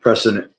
Pressing it.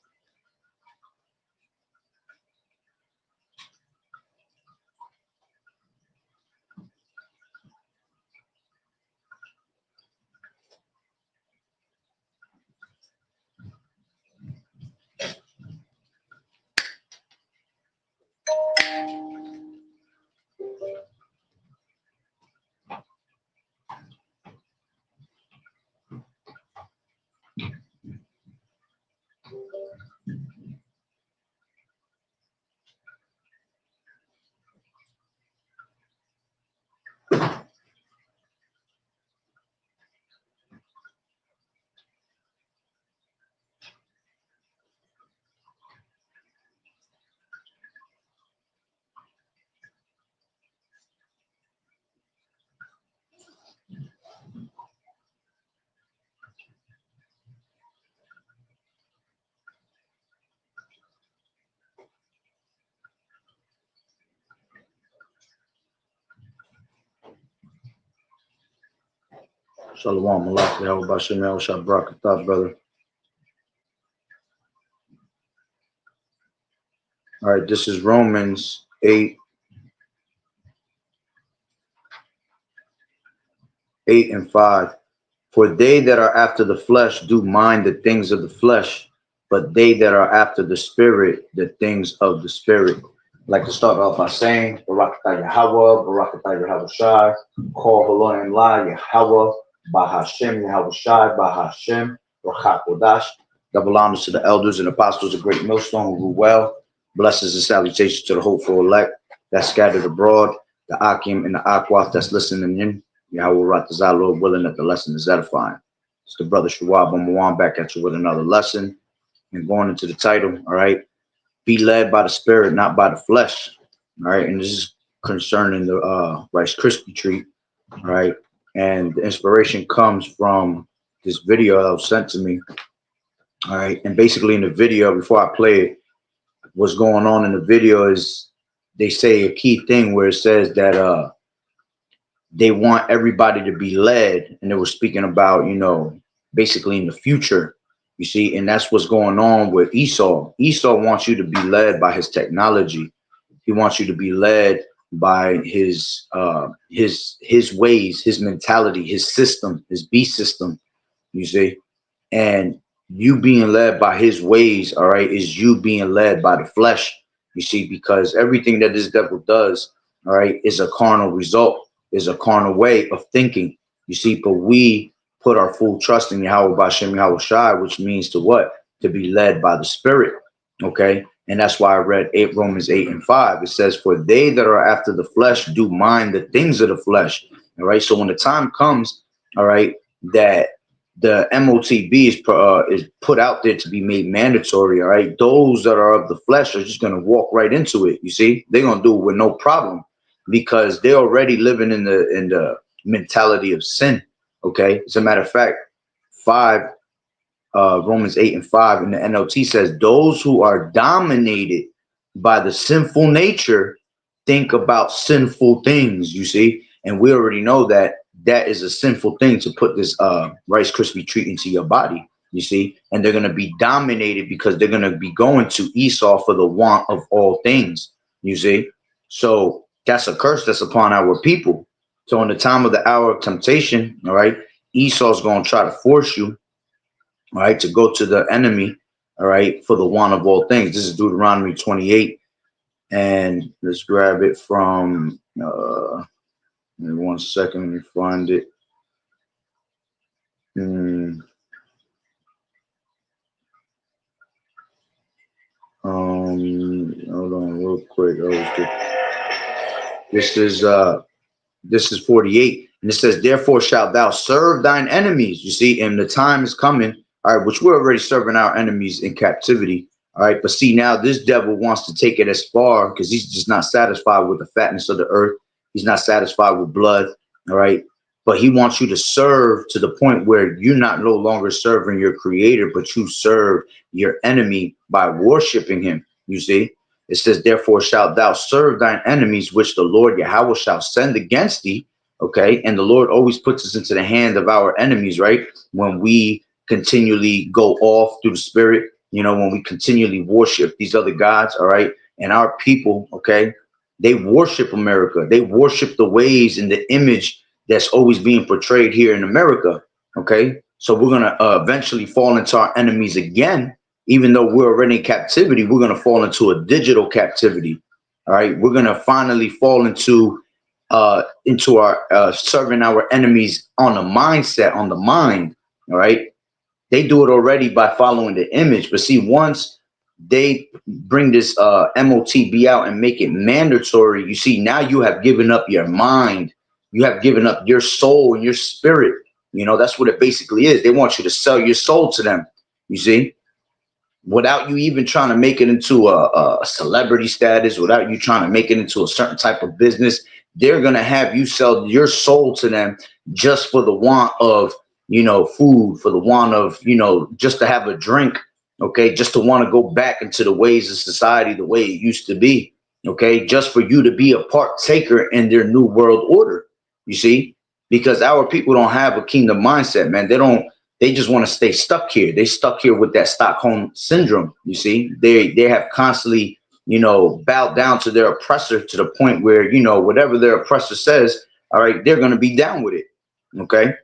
Shalom, Malak, Yahweh Bashem, Yahweh Shabrakatah, brother. All right, this is Romans 8, 8 and 5. For they that are after the flesh do mind the things of the flesh, but they that are after the spirit, the things of the spirit. I'd like to start off by saying, Barakatah Yahweh, Barakatah Yahweh Shai, Call Halon La Yahweh, Bahashem Yahweh Shai, Bahashem, Rachak Kodash. Double honors to the elders and apostles of Great Millstone who rule well. Blessings and salutations to the hopeful elect that's scattered abroad, the Akim and the Aquath that's listening in. Yahweh Ratazah, Lord willing, that the lesson is edifying. It's the brother Shawab Omawan back at you with another lesson. And going into the title, all right, be led by the spirit, not by the flesh. All right, and this is concerning the Rice Krispy treat, all right, and the inspiration comes from this video that was sent to me. All right, and basically in the video, before I play it, what's going on in the video is they say a key thing where it says that they want everybody to be led, and they were speaking about, you know, basically in the future, you see, and that's what's going on with Esau. Esau wants you to be led by his technology. He wants you to be led by his ways, his mentality, his system, his beast system, you see, and you being led by his ways, all right, is you being led by the flesh, you see, because everything that this devil does, all right, is a carnal result, is a carnal way of thinking, you see, but we put our full trust in Yahweh Bashem Yahweh Shai, which means to what? To be led by the spirit, okay? And that's why I read Romans 8 and 5. It says, for they that are after the flesh do mind the things of the flesh, all right? So when the time comes, all right, that the MOTB is put out there to be made mandatory, all right, those that are of the flesh are just going to walk right into it, you see? They're going to do it with no problem because they're already living in the mentality of sin, okay? As a matter of fact, Romans 8 and 5 in the NLT says, those who are dominated by the sinful nature think about sinful things, you see? And we already know that that is a sinful thing to put this Rice Krispy treat into your body, you see? And they're going to be dominated because they're going to be going to Esau for the want of all things, you see? So that's a curse that's upon our people. So in the time of the hour of temptation, all right, Esau's going to try to force you, all right, to go to the enemy, all right, for the want of all things. This is Deuteronomy 28. And let's grab it from, give me 1 second, let me find it. Hold on real quick. This is 48. And it says, therefore shalt thou serve thine enemies. You see, and the time is coming, all right, which we're already serving our enemies in captivity. All right, but see, now this devil wants to take it as far because he's just not satisfied with the fatness of the earth. He's not satisfied with blood. All right, but he wants you to serve to the point where you're not no longer serving your creator, but you serve your enemy by worshiping him. You see, it says, therefore shalt thou serve thine enemies, which the Lord Yahweh shall send against thee. Okay, and the Lord always puts us into the hand of our enemies, right? When we continually go off through the spirit You know, when we continually worship these other gods, all right, and our people, okay, they worship America. They worship the ways and the image that's always being portrayed here in America. Okay, so we're gonna eventually fall into our enemies again. Even though we're already in captivity, we're gonna fall into a digital captivity. All right, we're gonna finally fall into our serving our enemies on the mindset, on the mind. All right, they do it already by following the image, but see, once they bring this MOTB out and make it mandatory, you see, now you have given up your mind, you have given up your soul and your spirit. You know, that's what it basically is. They want you to sell your soul to them, you see, without you even trying to make it into a celebrity status, without you trying to make it into a certain type of business. They're going to have you sell your soul to them just for the want of, you know, food, for the want of, you know, just to have a drink. Okay, just to want to go back into the ways of society the way it used to be. Okay, just for you to be a partaker in their new world order. You see, because our people don't have a kingdom mindset, man. They just want to stay stuck here. They stuck here with that Stockholm syndrome. You see, they have constantly, you know, bowed down to their oppressor to the point where, you know, whatever their oppressor says, all right, they're going to be down with it. Okay.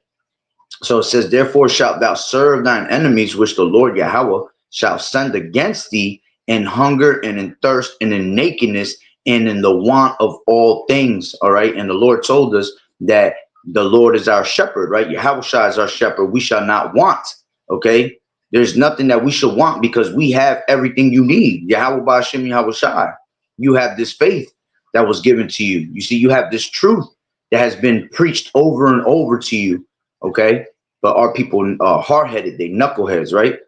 So it says, therefore shalt thou serve thine enemies, which the Lord Yahweh shall send against thee in hunger and in thirst and in nakedness and in the want of all things. All right. And the Lord told us that the Lord is our shepherd, right? Yahweh is our shepherd. We shall not want. Okay. There's nothing that we should want because we have everything you need. Yahweh Ba'ashem Yahweh Shai. You have this faith that was given to you. You see, you have this truth that has been preached over and over to you. Okay. But our people are hard-headed, they knuckleheads, right?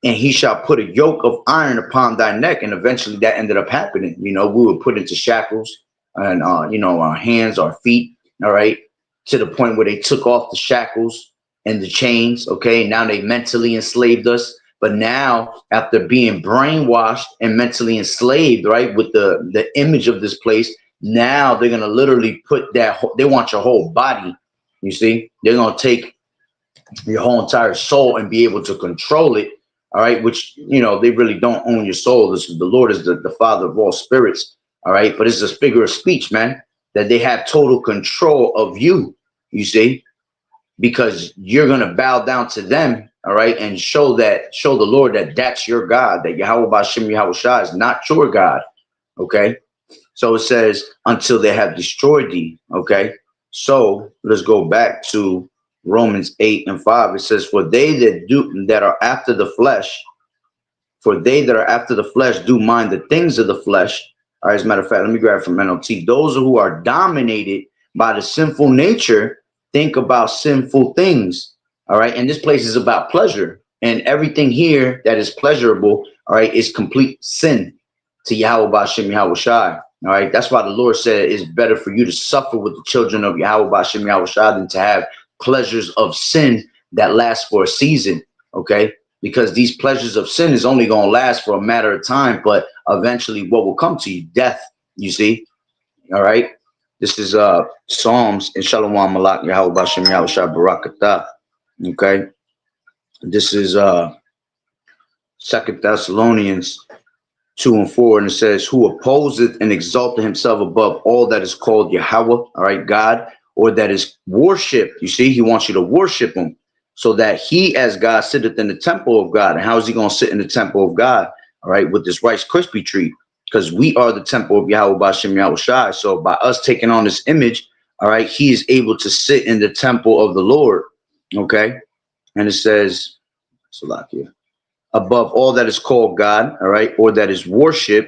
And he shall put a yoke of iron upon thy neck. And eventually that ended up happening. You know, we were put into shackles and, you know, our hands, our feet, all right, to the point where they took off the shackles and the chains, okay? Now they mentally enslaved us. But now, after being brainwashed and mentally enslaved, right, with the image of this place, now they're going to literally put that, they want your whole body, you see? They're going to take your whole entire soul and be able to control it. All right, which, you know, they really don't own your soul. The Lord is the father of all spirits. All right, but it's a figure of speech, man, that they have total control of you, you see, because you're going to bow down to them. All right, and show the Lord that that's your God, that Yahweh Ba'ashem Yahweh Shai is not your God. Okay, so it says until they have destroyed thee. Okay, so let's go back to Romans 8:5. It says, for they that are after the flesh, do mind the things of the flesh. All right, as a matter of fact, let me grab from NLT. Those who are dominated by the sinful nature think about sinful things. All right, and this place is about pleasure, and everything here that is pleasurable, all right, is complete sin to Yahweh Ba'ashem Yahweh Shai. All right, that's why the Lord said it's better for you to suffer with the children of Yahweh Ba'ashem Yahweh Shai than to have pleasures of sin that last for a season. Okay, because these pleasures of sin is only going to last for a matter of time, but eventually what will come to you? Death, you see. All right, this is Psalms and Shalom Malak Yahweh Ba'ashem Yahweh Shai Barakatah. Okay, this is 2 Thessalonians 2:4, and it says, who opposeth and exalteth himself above all that is called Yahweh, all right, God, or that is worshipped. You see, he wants you to worship him, so that he as God sitteth in the temple of God. And how is he going to sit in the temple of God? All right, with this Rice Krispy treat, because we are the temple of Yahweh Ba'ashem Yahweh Shai. So by us taking on this image, all right, he is able to sit in the temple of the Lord. Okay, and it says, Salakia, above all that is called God, all right, or that is worship,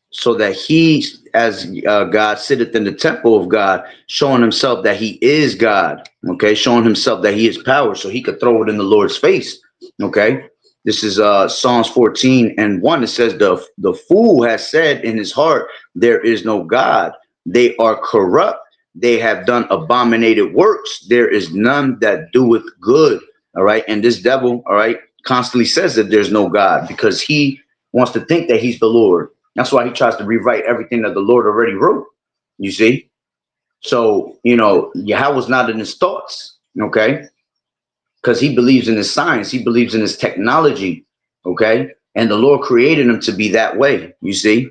so that he, as God, sitteth in the temple of God, showing himself that he is God, okay, showing himself that he is power, so he could throw it in the Lord's face, okay. This is Psalms 14:1. It says, the fool has said in his heart, there is no God. They are corrupt. They have done abominated works. There is none that doeth good. All right. And this devil, all right, constantly says that there's no God because he wants to think that he's the Lord. That's why he tries to rewrite everything that the Lord already wrote. You see? So, you know, Yahweh's not in his thoughts. Okay. because he believes in his science. He believes in his technology. Okay. And the Lord created him to be that way. You see,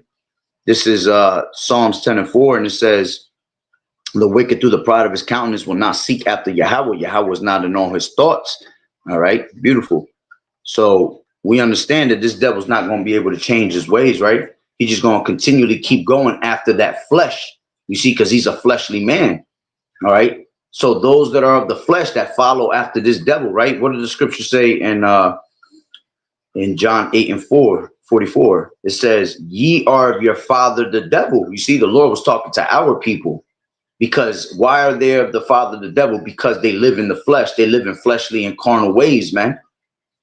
this is Psalms 10:4, and it says, the wicked through the pride of his countenance will not seek after Yahweh. Yahweh is not in all his thoughts. All right. Beautiful. So we understand that this devil's not going to be able to change his ways, right? He's just going to continually keep going after that flesh. You see, because he's a fleshly man. All right. So those that are of the flesh that follow after this devil, right? What did the scripture say in John 8:44? It says, ye are of your father the devil. You see, the Lord was talking to our people. Because why are they of the father the devil? Because they live in the flesh. They live in fleshly and carnal ways, man.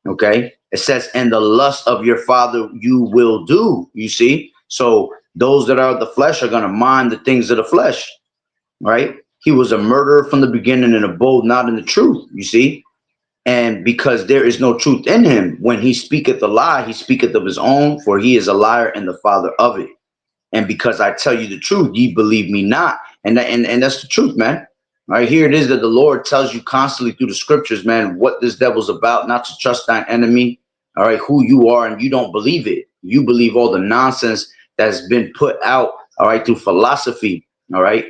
Okay. It says, and the lust of your father you will do. You see? So those that are of the flesh are going to mind the things of the flesh, right? He was a murderer from the beginning and abode not in the truth, you see? And because there is no truth in him, when he speaketh a lie, he speaketh of his own, for he is a liar and the father of it. And because I tell you the truth, ye believe me not. And that's the truth, man. All right, here it is that the Lord tells you constantly through the scriptures, man, what this devil's about, not to trust thine enemy, all right, who you are, and you don't believe it. You believe all the nonsense that's been put out, all right, through philosophy, all right,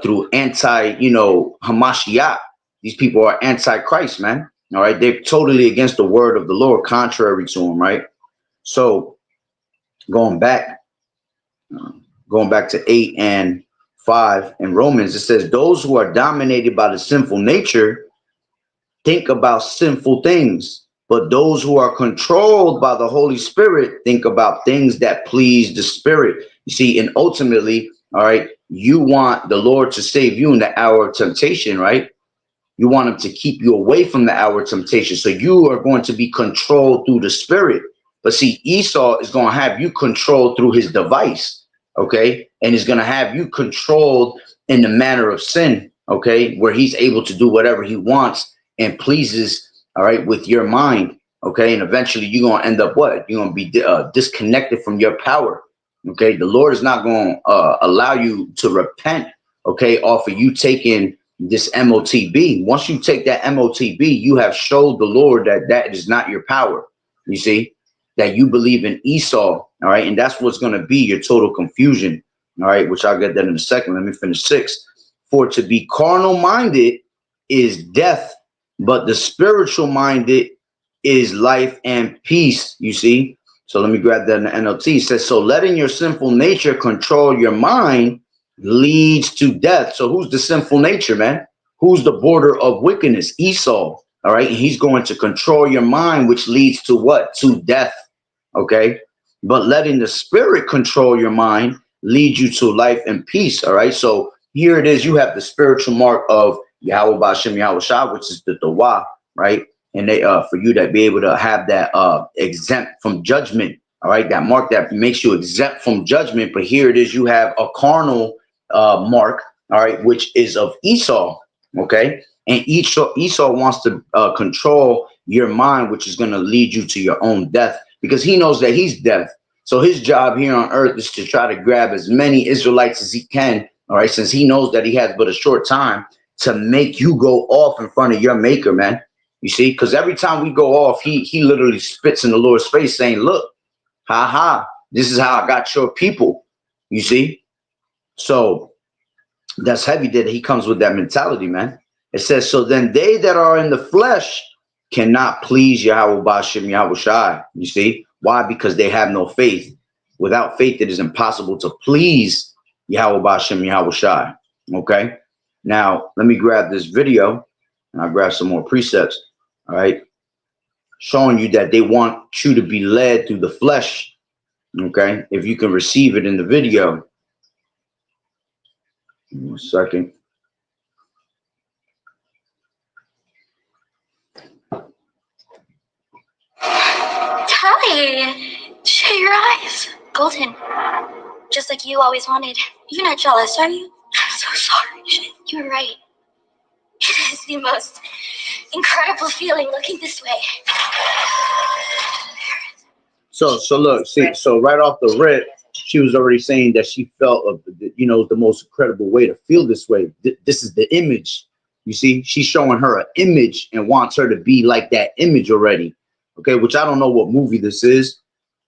through Hamashiach. These people are anti-Christ, man. All right, they're totally against the word of the Lord, contrary to him, right? So going back to 8:5 in Romans, it says, those who are dominated by the sinful nature think about sinful things, but those who are controlled by the Holy Spirit think about things that please the Spirit. You see, and ultimately, all right, you want the Lord to save you in the hour of temptation, right? You want him to keep you away from the hour of temptation. So you are going to be controlled through the Spirit. But see, Esau is going to have you controlled through his device, okay? And he's going to have you controlled in the manner of sin, okay? Where he's able to do whatever he wants and pleases, all right, with your mind, okay? And eventually you're going to end up what? You're going to be disconnected from your power, okay? The Lord is not going to allow you to repent, okay, off of you taking this MOTB. Once you take that MOTB, you have showed the Lord that that is not your power. You see, that you believe in Esau, all right? And that's what's going to be your total confusion, all right? Which I'll get that in a second. Let me finish 6. For to be carnal minded is death, but the spiritual minded is life and peace, you see? So let me grab that in the NLT. It says, so letting your sinful nature control your mind leads to death. So who's the sinful nature, man? Who's the border of wickedness? Esau, all right? And he's going to control your mind, which leads to what? To death, okay? But letting the Spirit control your mind leads you to life and peace, all right? So here it is. You have the spiritual mark of Yahweh Ba'Shem Yahweh Shah, which is the Dawah, right? And they for you to be able to have that exempt from judgment, all right? That mark that makes you exempt from judgment. But here it is. You have a carnal mark, all right, which is of Esau, okay? And Esau wants to control your mind, which is going to lead you to your own death, because he knows that he's death. So his job here on earth is to try to grab as many Israelites as he can, all right, since he knows that he has but a short time to make you go off in front of your maker, man. You see, because every time we go off, he literally spits in the Lord's face saying, look, ha ha, this is how I got your people, you see? So that's heavy that he comes with that mentality, man. It says, so then they that are in the flesh cannot please Yahweh Ba'Shem Yahweh Shai. You see? Why? Because they have no faith. Without faith, it is impossible to please Yahweh Ba'Shem Yahweh Shai. Okay? Now, let me grab this video, and I'll grab some more precepts, all right? Showing you that they want you to be led through the flesh, okay? If you can receive it in the video. 1 second. Hi. Shut your eyes. Golden. Just like you always wanted. You're not jealous, are you? I'm so sorry. You're right. It is the most incredible feeling looking this way. So look, see, so right off the rip, she was already saying that she felt of the most incredible way to feel this way. This is the image, You see, she's showing her an image and wants her to be like that image already. Okay, which I don't know what movie this is.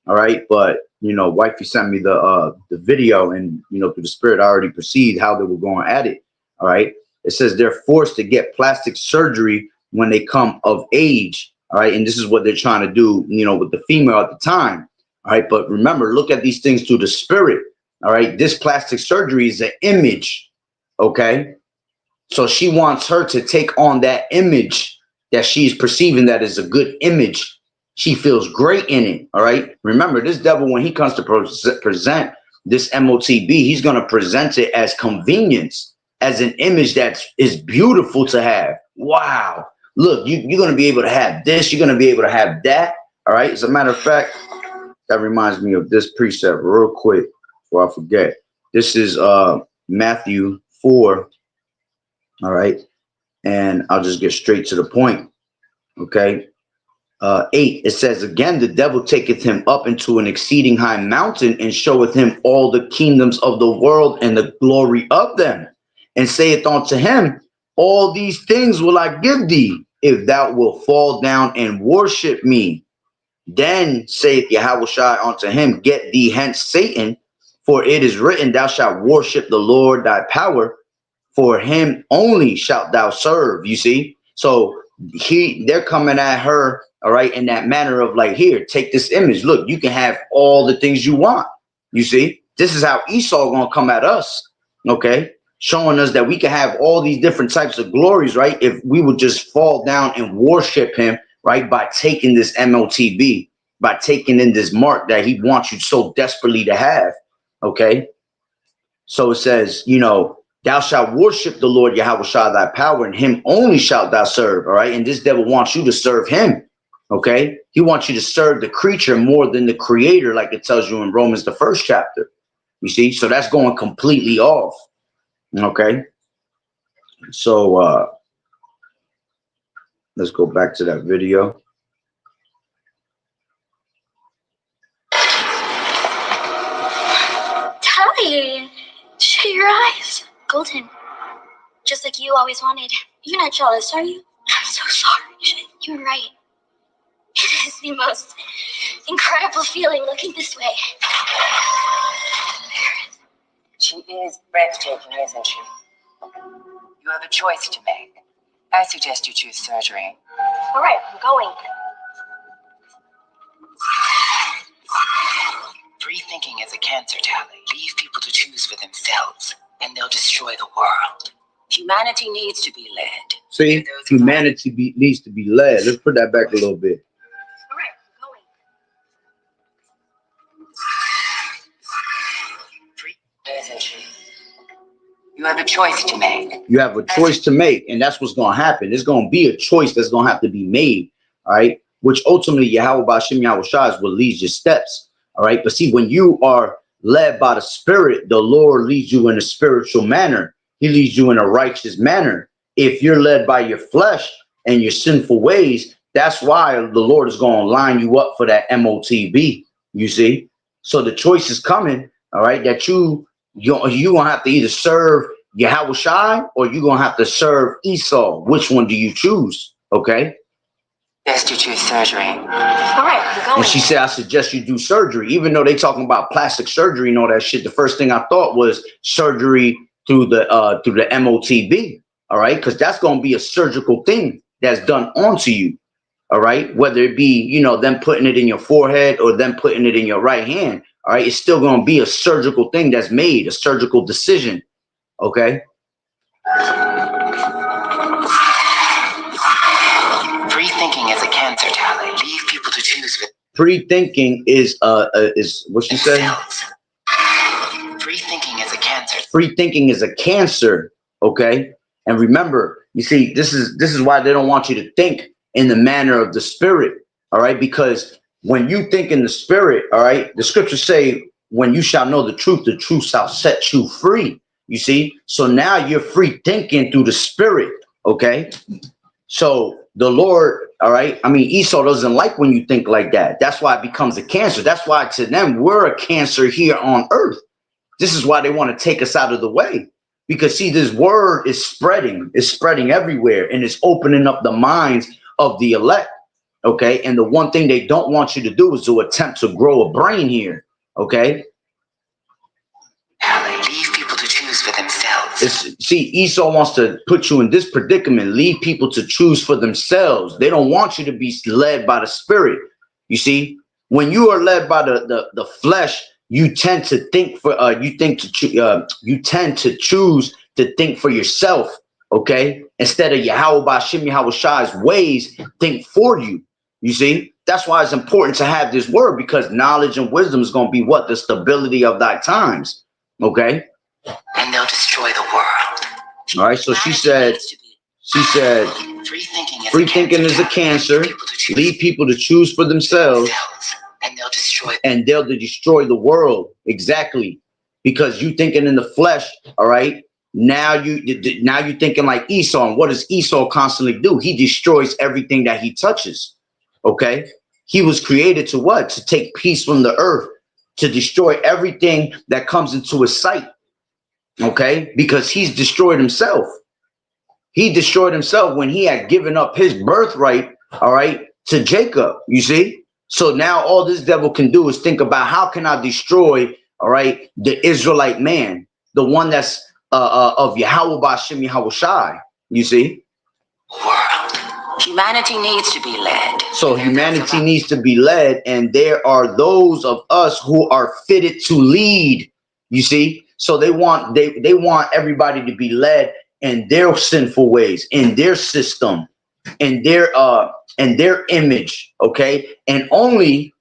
All right, but you know, wifey sent me the video, and you know, through the spirit, I already perceived how they were going at it. All right, it says they're forced to get plastic surgery when they come of age. All right, and this is what they're trying to do, you know, with the female at the time. All right, but remember, look at these things through the spirit. All right, this plastic surgery is an image. Okay, so she wants her to take on that image that she's perceiving that is a good image. She feels great in it. All right. Remember, this devil, when he comes to present this MOTB, he's going to present it as convenience, as an image that is beautiful to have. Wow. Look, you're going to be able to have this. You're going to be able to have that. All right. As a matter of fact, that reminds me of this precept real quick before I forget. This is Matthew 4. All right. And I'll just get straight to the point. Okay. 8, it says, again, the devil taketh him up into an exceeding high mountain and showeth him all the kingdoms of the world and the glory of them, and saith unto him, all these things will I give thee, if thou wilt fall down and worship me. Then saith Yahushua unto him, get thee hence, Satan, for it is written, thou shalt worship the Lord thy power, for him only shalt thou serve. You see? So they're coming at her, all right, in that manner of like, here, take this image. Look, you can have all the things you want. You see? This is how Esau gonna come at us, okay? Showing us that we can have all these different types of glories, right? If we would just fall down and worship him, right, by taking this MOTB, by taking in this mark that he wants you so desperately to have, okay? So it says, you know, thou shalt worship the Lord Yahushua thy power, and him only shalt thou serve. All right. And this devil wants you to serve him. Okay. He wants you to serve the creature more than the creator, like it tells you in Romans, the 1st chapter. You see? So that's going completely off. Okay. So let's go back to that video. Daddy, shut your eyes. Golden, just like you always wanted. You're not jealous, are you? I'm so sorry. You're right. It is the most incredible feeling looking this way. She is breathtaking, isn't she? You have a choice to make. I suggest you choose surgery. All right, I'm going. Free thinking is a cancer, Tally. Leave people to choose for themselves, and they'll destroy the world. Humanity needs to be led. See, humanity needs to be led. Let's put that back a little bit. All right, I'm going. Free, isn't she? You have a choice to make. You have a choice to make, and that's what's going to happen. There's going to be a choice that's going to have to be made, all right? Which ultimately, Yahweh Bashim Yahushua is what leads your steps, all right? But see, when you are led by the Spirit, the Lord leads you in a spiritual manner. He leads you in a righteous manner. If you're led by your flesh and your sinful ways, that's why the Lord is going to line you up for that MOTB, you see? So the choice is coming, all right, that you're going to have to either serve Yahushua or you're going to have to serve Esau. Which one do you choose, okay? Best you choose surgery. All right, I'm going. And she said, I suggest you do surgery. Even though they talking about plastic surgery and all that shit, the first thing I thought was surgery through the MOTB, all right? Because that's going to be a surgical thing that's done onto you, all right? Whether it be, you know, them putting it in your forehead or them putting it in your right hand, all right? It's still going to be a surgical thing that's made, a surgical decision, okay? Free thinking is a cancer, Tally. Leave people to choose for Free-thinking is what she said? themselves. Free thinking is a cancer. Free thinking is a cancer, okay? And remember, you see, this is why they don't want you to think in the manner of the Spirit, all right? Because when you think in the Spirit, all right, the scriptures say, when you shall know the truth shall set you free, you see? So now you're free thinking through the Spirit, okay? So the Lord, all right, I mean, Esau doesn't like when you think like that. That's why it becomes a cancer. That's why to them, we're a cancer here on earth. This is why they want to take us out of the way. Because see, this word is spreading. It's spreading everywhere, and it's opening up the minds of the elect. Okay. And the one thing they don't want you to do is to attempt to grow a brain here. Okay. Leave people to choose for themselves. See, Esau wants to put you in this predicament. Leave people to choose for themselves. They don't want you to be led by the spirit. You see, when you are led by the flesh, you tend to think for you tend to choose to think for yourself. Okay, instead of Yahweh Shem Shai's ways, think for you. You see, that's why it's important to have this word, because knowledge and wisdom is going to be what? The stability of thy times. Okay. And they'll destroy the world. All right. So she said, free thinking is a cancer. Leave people to choose for themselves. And they'll destroy the world. Exactly. Because you thinking in the flesh. All right. Now you're thinking like Esau. And what does Esau constantly do? He destroys everything that he touches. Okay. He was created to what? To take peace from the earth, to destroy everything that comes into his sight. Okay. Because he's destroyed himself. He destroyed himself when he had given up his birthright. All right. To Jacob. You see? So now all this devil can do is think about, how can I destroy, all right, the Israelite man, the one that's of Yahweh Shem Shai. You see? World. Humanity needs to be led. So humanity needs to be led, and there are those of us who are fitted to lead. You see? So they want everybody to be led in their sinful ways, in their system, in their image. Okay, and only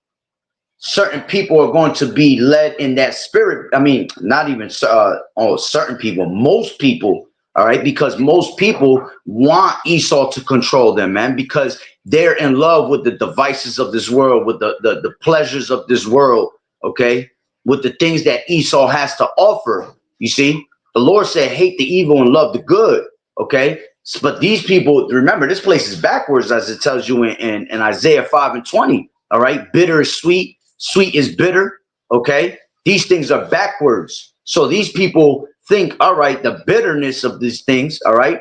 certain people are going to be led in that spirit. I mean, not even certain people, most people. All right, because most people want Esau to control them, man, because they're in love with the devices of this world, with the pleasures of this world. Okay, with the things that Esau has to offer. You see, the Lord said, hate the evil and love the good. Okay. But these people, remember, this place is backwards, as it tells you in Isaiah 5:20. All right. Bitter is sweet. Sweet is bitter. Okay. These things are backwards. So these people think, all right, the bitterness of these things. All right.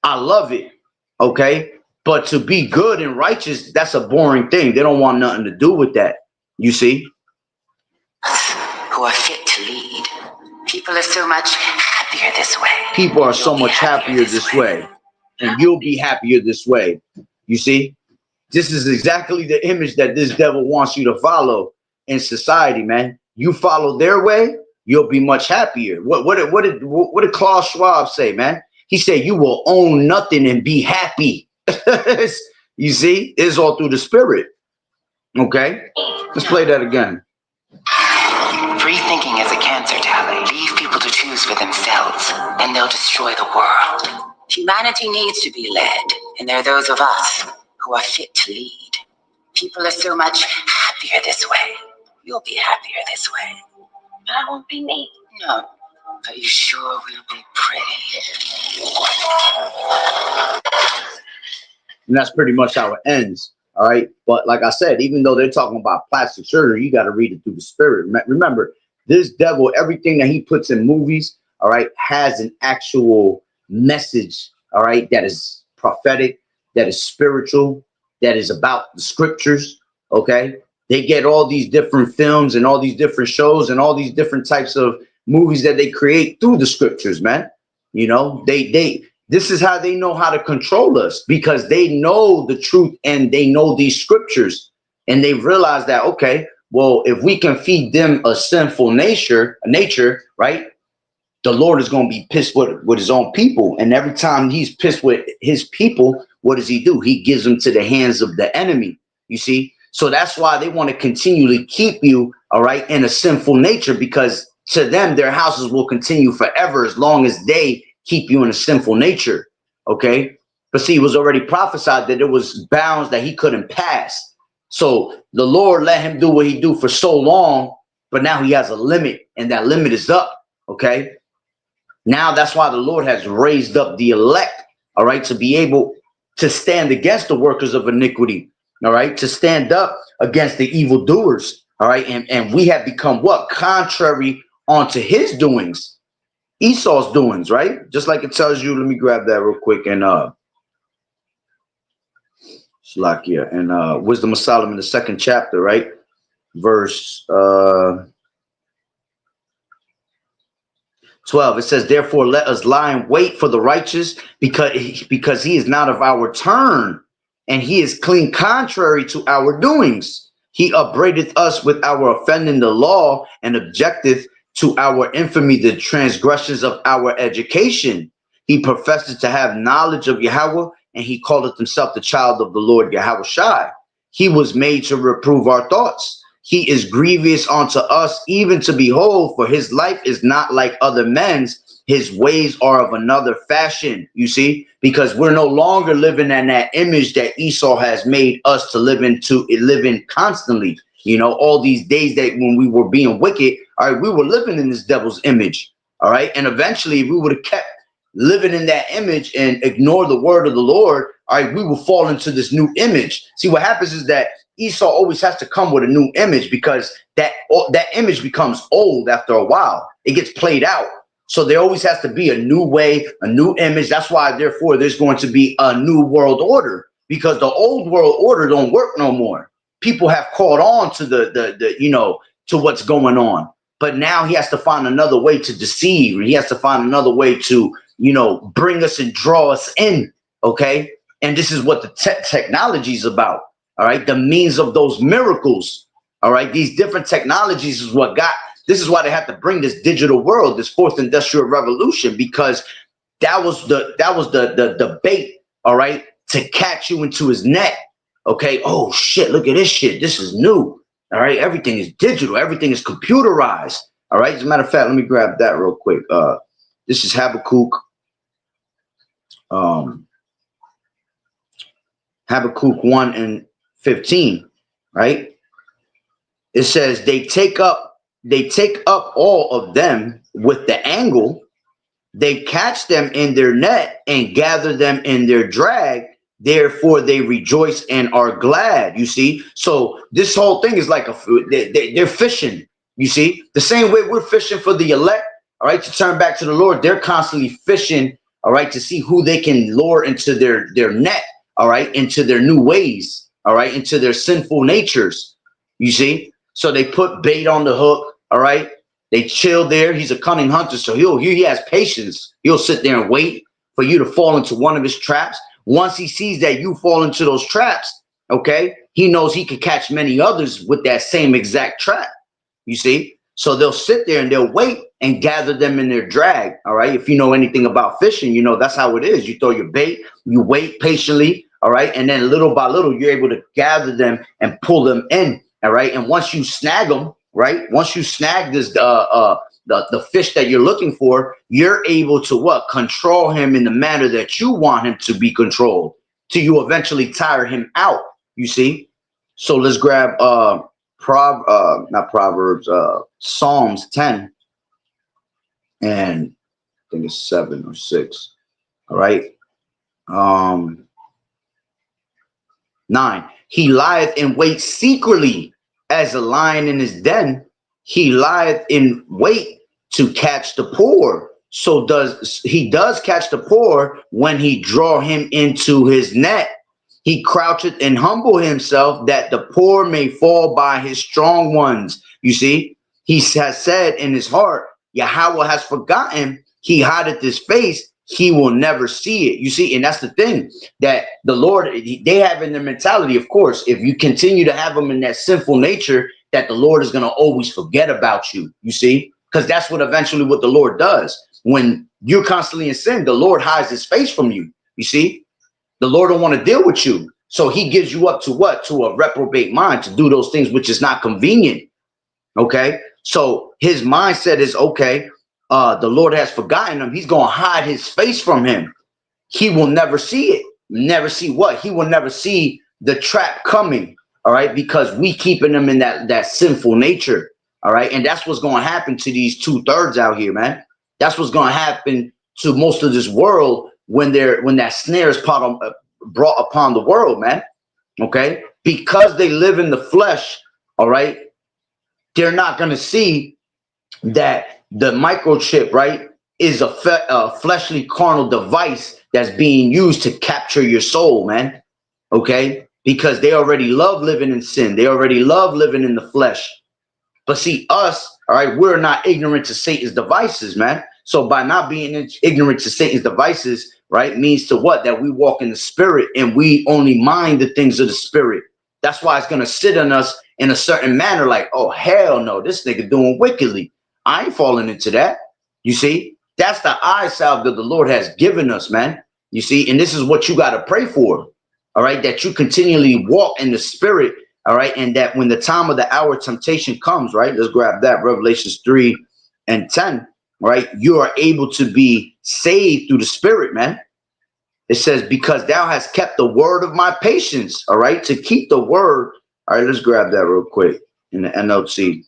I love it. Okay. But to be good and righteous, that's a boring thing. They don't want nothing to do with that. You see? Who are fit to lead. People are so much happier this way. People are so much happier this way. And you'll be happier this way. You see? This is exactly the image that this devil wants you to follow in society, man. You follow their way, you'll be much happier. What did Klaus Schwab say, man? He said, you will own nothing and be happy. You see? It's all through the spirit. Okay? Let's play that again. Free thinking is a cancer, Tally. Leave people to choose for themselves, and they'll destroy the world. Humanity needs to be led, and there are those of us who are fit to lead. People are so much happier this way. You'll be happier this way. But I won't be me. No, but you sure will be pretty. And that's pretty much how it ends. All right. But like I said, even though they're talking about plastic surgery, you got to read it through the spirit. Remember, this devil, everything that he puts in movies, all right, has an actual message, all right, that is prophetic, that is spiritual, that is about the scriptures. Okay. They get all these different films and all these different shows and all these different types of movies that they create through the scriptures, man. You know, this is how they know how to control us, because they know the truth and they know these scriptures, and they realize that, okay, well, if we can feed them a sinful nature, right, the Lord is going to be pissed with his own people. And every time he's pissed with his people, what does he do? He gives them to the hands of the enemy. You see? So that's why they want to continually keep you, all right, in a sinful nature, because to them, their houses will continue forever as long as they keep you in a sinful nature. Okay. But see, it was already prophesied that there was bounds that he couldn't pass. So the Lord let him do what he do for so long, but now he has a limit, and that limit is up. Okay. Now that's why the Lord has raised up the elect, all right, to be able to stand against the workers of iniquity, all right, to stand up against the evildoers, all right, and we have become what? Contrary unto his doings. Esau's doings, right? Just like it tells you. Let me grab that real quick and Slakia and Wisdom of Solomon, the second chapter, right? Verse 12. It says, therefore, let us lie in wait for the righteous, because he is not of our turn, and he is clean contrary to our doings. He upbraideth us with our offending the law, and objecteth to our infamy the transgressions of our education. He professes to have knowledge of Yahweh, and he calleth himself the child of the Lord Yahweh Shai. He was made to reprove our thoughts. He is grievous unto us, even to behold, for his life is not like other men's. His ways are of another fashion, you see, because we're no longer living in that image that Esau has made us to live in constantly. You know, all these days that when we were being wicked, all right, we were living in this devil's image, all right, and eventually if we would have kept living in that image and ignore the word of the Lord, all right, we will fall into this new image. See, what happens is that Esau always has to come with a new image, because that image becomes old after a while. It gets played out. So there always has to be a new way, a new image. That's why, therefore, there's going to be a new world order, because the old world order don't work no more. People have caught on to the to what's going on. But now he has to find another way to deceive. He has to find another way to, bring us and draw us in. Okay. And this is what the technology is about. All right. The means of those miracles. All right. These different technologies is this is why they have to bring this digital world, this fourth industrial revolution, because that was the bait. All right. To catch you into his net. Okay. Oh shit. Look at this shit. This is new. All right. Everything is digital. Everything is computerized. All right. As a matter of fact, let me grab that real quick. This is Habakkuk. Habakkuk 1:15, right? It says they take up all of them with the angle, they catch them in their net and gather them in their drag, therefore they rejoice and are glad. You see, so this whole thing is like they're fishing. You see, the same way we're fishing for the elect, all right, to turn back to the Lord. They're constantly fishing, all right, to see who they can lure into their net, all right, into their new ways, all right, into their sinful natures. You see, so they put bait on the hook, all right. They chill there. He's a cunning hunter, so he has patience. He'll sit there and wait for you to fall into one of his traps. Once he sees that you fall into those traps, okay, he knows he could catch many others with that same exact trap. You see, so they'll sit there and they'll wait and gather them in their drag. All right. If you know anything about fishing, you know that's how it is. You throw your bait, you wait patiently. All right. And then little by little, you're able to gather them and pull them in. All right. And once you snag them, right, once you snag this, the fish that you're looking for, you're able to control him in the manner that you want him to be controlled, till you eventually tire him out. You see. So let's grab not Proverbs, Psalms 10, and I think it's 7 or 6. All right. 9. He lieth in wait secretly as a lion in his den. He lieth in wait to catch the poor. So he does catch the poor when he draw him into his net. He croucheth and humble himself, that the poor may fall by his strong ones. You see, he has said in his heart, Yahweh has forgotten. He hideth his face. He will never see it. You see, and that's the thing that the Lord, they have in their mentality, of course, if you continue to have them in that sinful nature, that the Lord is going to always forget about you. You see, because that's what the Lord does. When you're constantly in sin, the Lord hides his face from you. You see, the Lord don't want to deal with you. So he gives you up to what? To a reprobate mind, to do those things which is not convenient. Okay. So his mindset is, okay, the Lord has forgotten him. He's going to hide his face from him. He will never see it. Never see what? He will never see the trap coming. All right. Because we keeping them in that sinful nature. All right. And that's what's going to happen to these 2/3 out here, man. That's what's going to happen to most of this world when that snare is brought upon the world, man. Okay. Because they live in the flesh. All right. They're not going to see that the microchip, right, is a fleshly carnal device that's being used to capture your soul, man. Okay? Because they already love living in sin. They already love living in the flesh. But see, us, all right, we're not ignorant to Satan's devices, man. So by not being ignorant to Satan's devices, right, means to what? That we walk in the spirit and we only mind the things of the spirit. That's why it's going to sit on us in a certain manner like, oh, hell no, this nigga doing wickedly. I ain't falling into that. You see, that's the eye salve that the Lord has given us, man. You see, and this is what you got to pray for. All right, that you continually walk in the spirit. All right, and that when the time of the hour temptation comes, right? Let's grab that. Revelations 3:10. Right, you are able to be saved through the spirit, man. It says, because thou hast kept the word of my patience. All right, to keep the word. All right, let's grab that real quick in the NLT.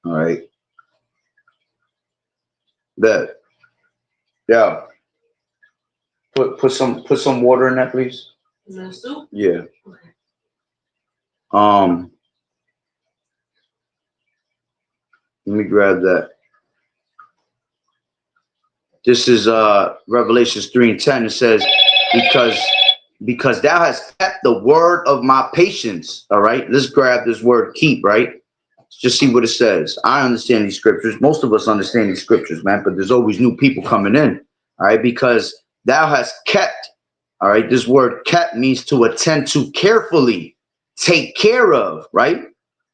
All right, that, yeah. Put some water in that, please. Is that soup? Yeah. Okay. Let me grab that. This is Revelations 3:10. It says, because thou hast kept the word of my patience. All right, let's grab this word keep, right? Let's just see what it says. I understand these scriptures. Most of us understand these scriptures, man, but there's always new people coming in. All right, because thou hast kept, all right, this word kept means to attend to carefully, take care of, right?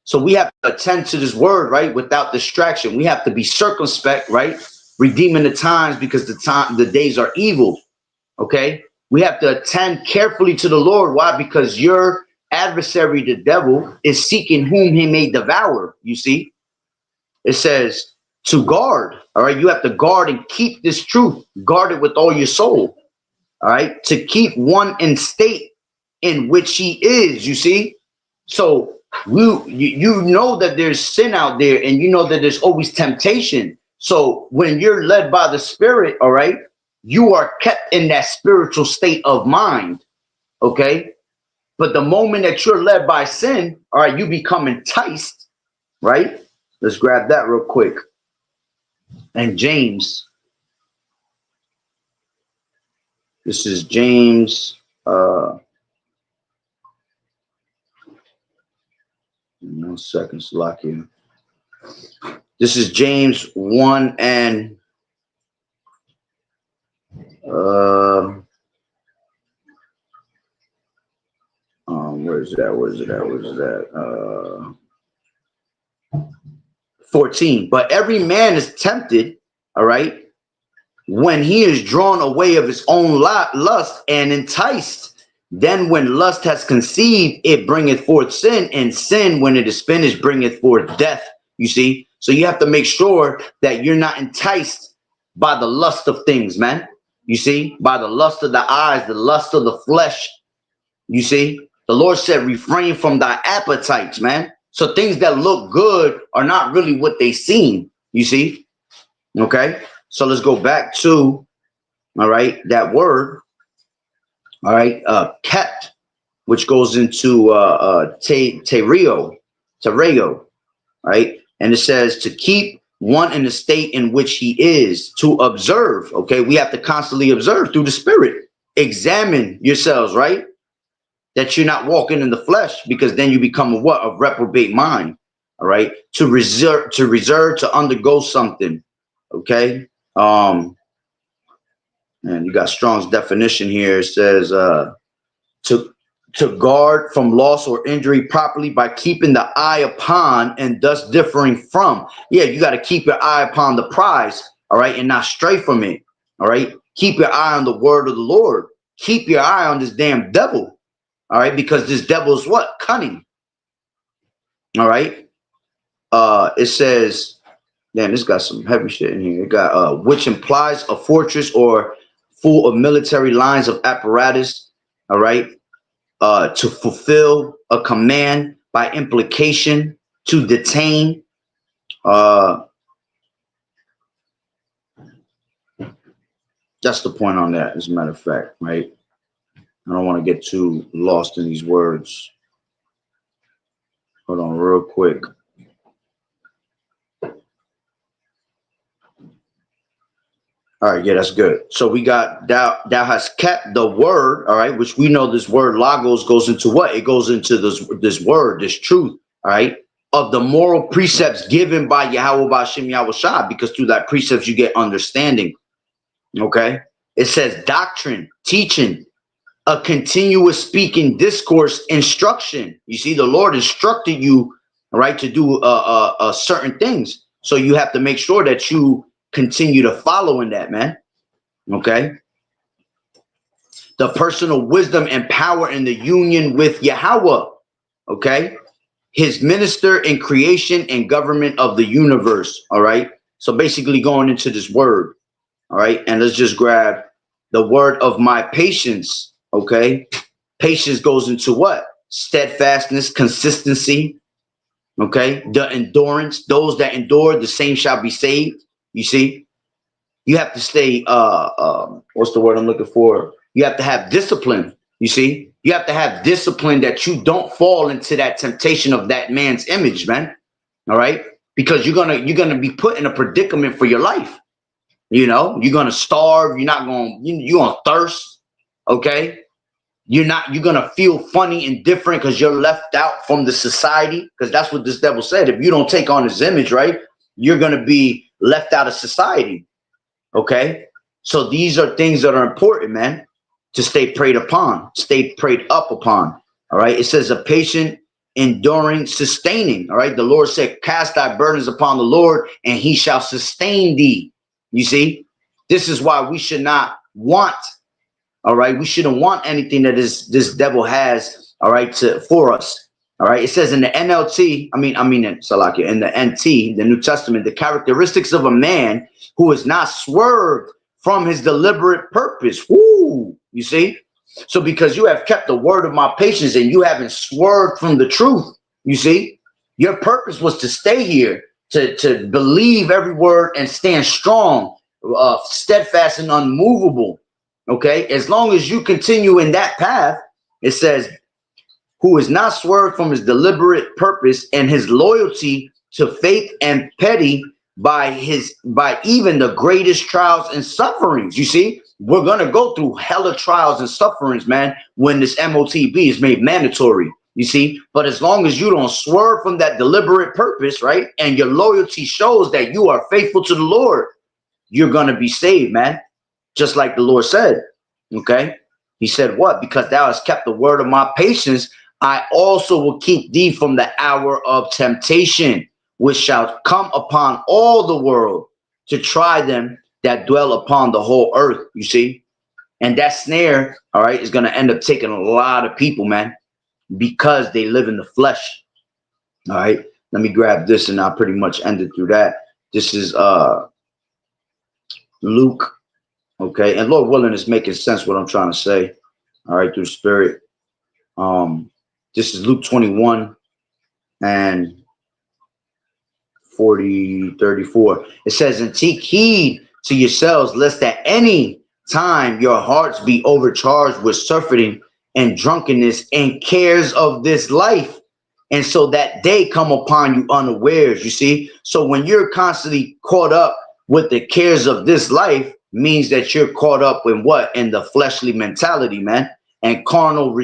So we have to attend to this word, right, without distraction. We have to be circumspect, right? Redeeming the times because the days are evil. Okay, we have to attend carefully to the Lord. Why? Because your adversary, the devil, is seeking whom he may devour. You see, it says to guard. All right, you have to guard and keep this truth. Guard it with all your soul. All right, to keep one in state in which he is. You see, so you know that there's sin out there, and you know that there's always temptation. So when you're led by the Spirit, all right, you are kept in that spiritual state of mind, okay? But the moment that you're led by sin, all right, you become enticed, right? Let's grab that real quick. And James, this is James, 1 second, Slovakia. This is James 1 and where's that? 14. But every man is tempted, all right, when he is drawn away of his own lust and enticed. Then when lust has conceived, it bringeth forth sin, and sin, when it is finished, bringeth forth death. You see? So you have to make sure that you're not enticed by the lust of things, man. You see? By the lust of the eyes, the lust of the flesh. You see? The Lord said, refrain from thy appetites, man. So things that look good are not really what they seem. You see? Okay? So let's go back to, all right, that word, all right, kept, which goes into tereo, right? And it says to keep one in the state in which he is, to observe, okay? We have to constantly observe through the Spirit. Examine yourselves, right? That you're not walking in the flesh, because then you become a reprobate mind, all right? To reserve, to undergo something, okay? And you got Strong's definition here. It says to guard from loss or injury properly by keeping the eye upon and thus differing from. Yeah, you got to keep your eye upon the prize, all right, and not stray from it. All right. Keep your eye on the word of the Lord. Keep your eye on this damn devil. All right, because this devil is what? Cunning. All right. It says, damn, this got some heavy shit in here. It got which implies a fortress or full of military lines of apparatus, all right, to fulfill a command, by implication, to detain. That's the point on that, as a matter of fact, right? I don't want to get too lost in these words. Hold on real quick. All right, yeah, that's good. So we got thou has kept the word, all right, which we know this word logos goes into what? It goes into this word, this truth, all right, of the moral precepts given by Yahweh Bashim Yahweh Shah, because through that precepts you get understanding. Okay. It says doctrine, teaching, a continuous speaking discourse, instruction. You see, the Lord instructed you, all right, to do certain things. So you have to make sure that you continue to follow in that, man. Okay. The personal wisdom and power in the union with Yahweh. Okay. His minister in creation and government of the universe. All right. So basically going into this word. All right. And let's just grab the word of my patience. Okay. Patience goes into what? Steadfastness, consistency. Okay. The endurance. Those that endure, the same shall be saved. You see, you have to stay, what's the word I'm looking for? You have to have discipline. You see, you have to have discipline that you don't fall into that temptation of that man's image, man. All right. Because you're gonna be put in a predicament for your life. You know, you're gonna starve. You're not gonna you're gonna thirst. Okay. You're gonna feel funny and different because you're left out from the society. Because that's what this devil said. If you don't take on his image, right, you're gonna be left out of society. Okay. So these are things that are important, man, to stay preyed upon, stay preyed up upon. All right. It says a patient, enduring, sustaining. All right. The Lord said, cast thy burdens upon the Lord and he shall sustain thee. You see, this is why we should not want. All right. We shouldn't want anything that this devil has. All right. For us. All right. It says in the NLT, in Salakia, in the NT, the New Testament, the characteristics of a man who is not swerved from his deliberate purpose. Woo! You see? So because you have kept the word of my patience and you haven't swerved from the truth, you see, your purpose was to stay here, to believe every word and stand strong, steadfast and unmovable. Okay. As long as you continue in that path, it says, who is not swerved from his deliberate purpose and his loyalty to faith and petty by even the greatest trials and sufferings. You see, we're gonna go through hella trials and sufferings, man, when this MOTB is made mandatory. You see, but as long as you don't swerve from that deliberate purpose, right, and your loyalty shows that you are faithful to the Lord, you're gonna be saved, man. Just like the Lord said. Okay, he said what? Because thou hast kept the word of my patience, I also will keep thee from the hour of temptation, which shall come upon all the world to try them that dwell upon the whole earth. You see, and that snare, all right, is going to end up taking a lot of people, man, because they live in the flesh. All right, let me grab this and I'll pretty much end it through that. This is Luke. Okay, and Lord willing, is making sense what I'm trying to say. All right, through the Spirit. This is Luke 21 and 34. It says, and take heed to yourselves, lest at any time your hearts be overcharged with surfeiting and drunkenness and cares of this life. And so that day come upon you unawares, you see. So when you're constantly caught up with the cares of this life, means that you're caught up in what? In the fleshly mentality, man. And carnal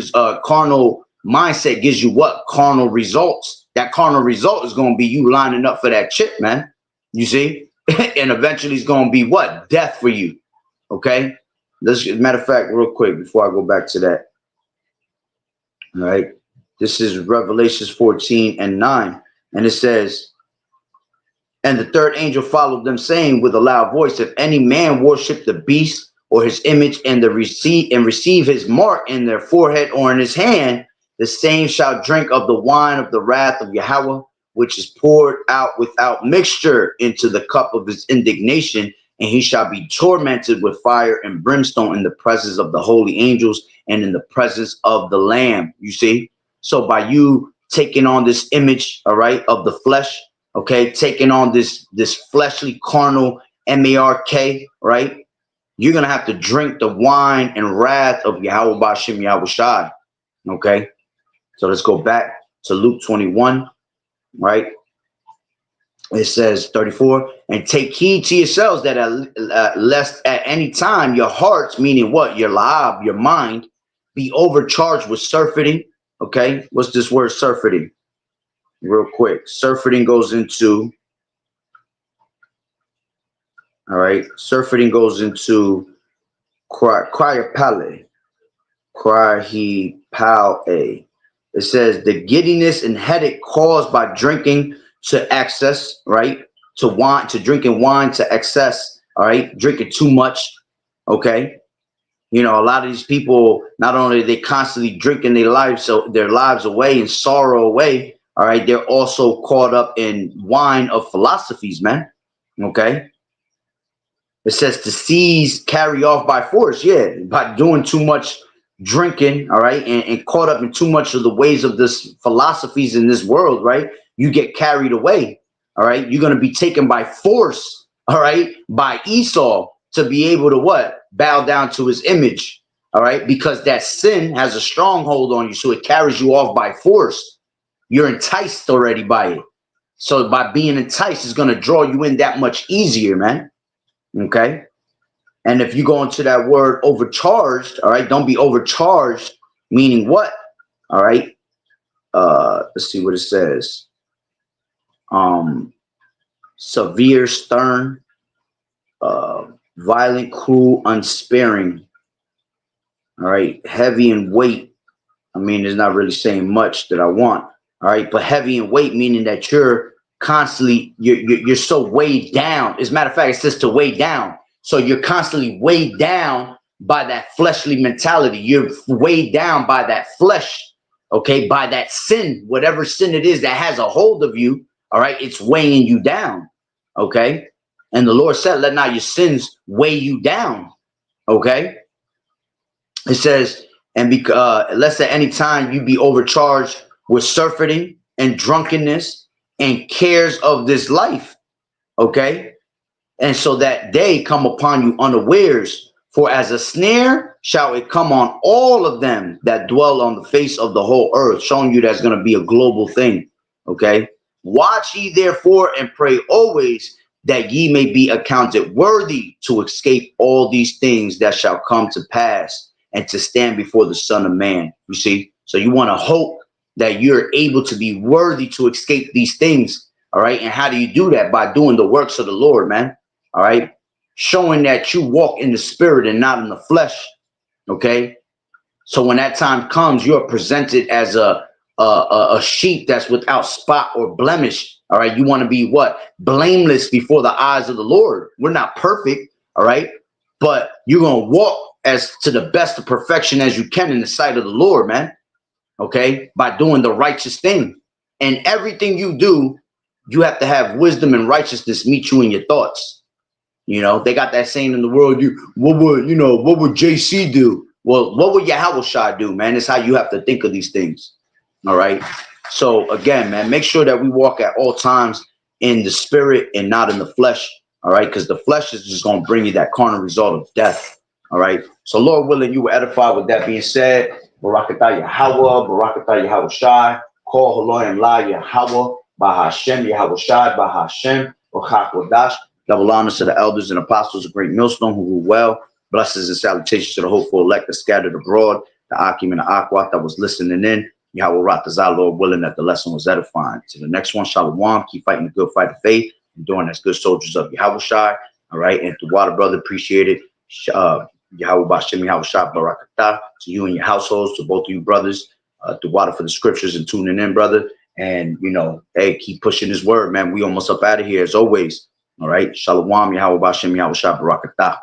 mindset gives you what? Carnal results. That carnal result is going to be you lining up for that chip, man. You see? And eventually it's going to be what? Death for you. Okay? Matter of fact, real quick, before I go back to that. All right? This is Revelations 14 and 9. And it says, and the third angel followed them, saying with a loud voice, if any man worship the beast or his image and receive his mark in their forehead or in his hand, the same shall drink of the wine of the wrath of Yahweh, which is poured out without mixture into the cup of his indignation, and he shall be tormented with fire and brimstone in the presence of the holy angels and in the presence of the Lamb. You see? So by you taking on this image, all right, of the flesh, okay, taking on this fleshly carnal mark, right? You're gonna have to drink the wine and wrath of Yahweh Bashim Yahweh Shai. Okay, so let's go back to Luke 21, right? It says 34, and take heed to yourselves that lest at any time your hearts, meaning what? Your lab, your mind, be overcharged with surfeiting. Okay, what's this word surfeiting? Real quick. Surfeiting goes into, all right, surfeiting goes into cryopale. Cryopale. It says the giddiness and headache caused by drinking to excess, right? To wine, to drinking wine to excess, all right? Drinking too much, okay? You know, a lot of these people, not only are they constantly drinking their lives away and sorrow away, all right, they're also caught up in wine of philosophies, man. Okay. It says to seize, carry off by force. Yeah, by doing too much drinking, all right, and caught up in too much of the ways of this philosophies in this world, right? You get carried away, all right? You're going to be taken by force, all right, by Esau to be able to what? Bow down to his image, all right? Because that sin has a stronghold on you, so it carries you off by force. You're enticed already by it. So by being enticed, it's going to draw you in that much easier, man. Okay. And if you go into that word overcharged, all right, don't be overcharged, meaning what? All right. Let's see what it says. Severe, stern, violent, cruel, unsparing. All right. Heavy in weight. I mean, it's not really saying much that I want. All right. But heavy in weight, meaning that you're constantly, you're so weighed down. As a matter of fact, it says to weigh down. So you're constantly weighed down by that fleshly mentality. You're weighed down by that flesh, okay, by that sin, whatever sin it is that has a hold of you, all right, it's weighing you down, okay? And the Lord said, let not your sins weigh you down, okay? It says, and lest at any time you be overcharged with surfeiting and drunkenness and cares of this life, okay? And so that day come upon you unawares, for as a snare shall it come on all of them that dwell on the face of the whole earth, showing you that's going to be a global thing. Okay. Watch ye therefore and pray always that ye may be accounted worthy to escape all these things that shall come to pass and to stand before the Son of Man. You see? So you want to hope that you're able to be worthy to escape these things. All right. And how do you do that? By doing the works of the Lord, man. All right. Showing that you walk in the spirit and not in the flesh. Okay. So when that time comes, you're presented as a sheep that's without spot or blemish. All right. You want to be what? Blameless before the eyes of the Lord. We're not perfect. All right. But you're going to walk as to the best of perfection as you can in the sight of the Lord, man. Okay. By doing the righteous thing. And everything you do, you have to have wisdom and righteousness meet you in your thoughts. You know, they got that saying in the world, what would JC do? Well, what would Yahushua do, man? It's how you have to think of these things. All right. So again, man, make sure that we walk at all times in the spirit and not in the flesh. All right. Because the flesh is just going to bring you that carnal result of death. All right. So Lord willing, you were edified. With that being said, Barakatah Yahweh, Barakatah Yahushua, call Haloi and La Yahweh, Bahashem, Yahushua, Bahashem, Bachakwadash. Double honors to the elders and apostles of Great Millstone who rule well. Blessings and salutations to the hopeful elect that scattered abroad, the Akim and the Akwat that was listening in. Yahweh Ratazah, Lord willing that the lesson was edifying. To the next one, Shalom. Keep fighting the good fight of faith and doing as good soldiers of Yahweh Shai. All right. And to Water Brother, appreciate it. Yahweh Bashem, Yahweh Shai, Barakatah. To you and your households, to both of you brothers. To Water for the scriptures and tuning in, brother. And, you know, hey, keep pushing this word, man. We almost up out of here as always. All right. Shalom, Yahweh Bashem, Yahweh Shai, Barakatah.